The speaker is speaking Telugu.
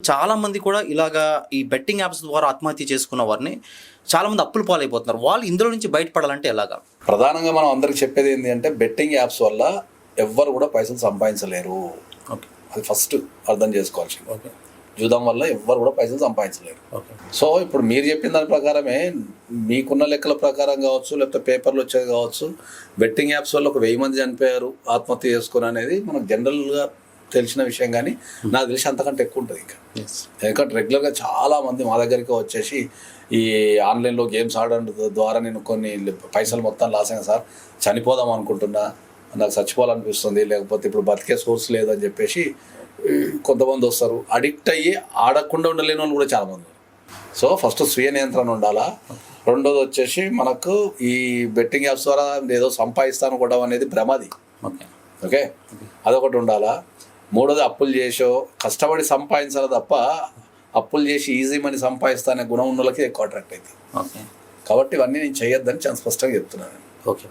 చాలామంది కూడా ఇలాగా ఈ బెట్టింగ్ యాప్స్ ద్వారా ఆత్మహత్య చేసుకున్న వారిని చాలామంది అప్పుల పాలైపోతున్నారు. వాళ్ళు ఇందులో నుంచి బయటపడాలంటే ఎలాగా? ప్రధానంగా మనం అందరికి చెప్పేది ఏంటి అంటే బెట్టింగ్ యాప్స్ వల్ల ఎవ్వరు కూడా పైసలు సంపాదించలేరు. ఓకే, అది ఫస్ట్ అర్థం చేసుకోవాల్సింది. ఓకే, జూదం వల్ల ఎవ్వరు కూడా పైసలు సంపాదించలేరు. ఓకే. సో ఇప్పుడు మీరు చెప్పిన దాని ప్రకారమే మీకున్న లెక్కల ప్రకారం కావచ్చు, లేకపోతే పేపర్లు వచ్చేది కావచ్చు, బెట్టింగ్ యాప్స్ వల్ల ఒక 1000 మంది చనిపోయారు ఆత్మహత్య చేసుకుని అనేది మనకు జనరల్గా తెలిసిన విషయం. కానీ నాకు తెలిసి అంతకంటే ఎక్కువ ఉంటుంది ఇంకా. ఎందుకంటే రెగ్యులర్గా చాలామంది మా దగ్గరికి వచ్చేసి ఈ ఆన్లైన్లో గేమ్స్ ఆడడం ద్వారా నేను కొన్ని పైసలు మొత్తం లాస్ అయినా సార్, చనిపోదాం అనుకుంటున్నా, నాకు చచ్చిపోవాలనిపిస్తుంది, లేకపోతే ఇప్పుడు బతికే సోర్స్ లేదని చెప్పేసి కొంతమంది వస్తారు. అడిక్ట్ అయ్యి ఆడకుండా ఉండలేని వాళ్ళు కూడా చాలామంది. సో ఫస్ట్ స్వీయ నియంత్రణ ఉండాలా. రెండోది వచ్చేసి మనకు ఈ బెట్టింగ్ యాప్స్ ద్వారా ఏదో సంపాదిస్తాను కూడా అనేది భ్రమది. ఓకే, అదొకటి ఉండాలా. మూడోది అప్పులు చేసో కష్టపడి సంపాదించాలి తప్ప అప్పులు చేసి ఈజీ మనీ సంపాదిస్తానే గుణం ఉన్న వాళ్ళకి ఎక్కువ అట్రాక్ట్ అవుతుంది. కాబట్టి ఇవన్నీ నేను చేయొద్దని చాలా స్పష్టంగా చెప్తున్నాను. ఓకే.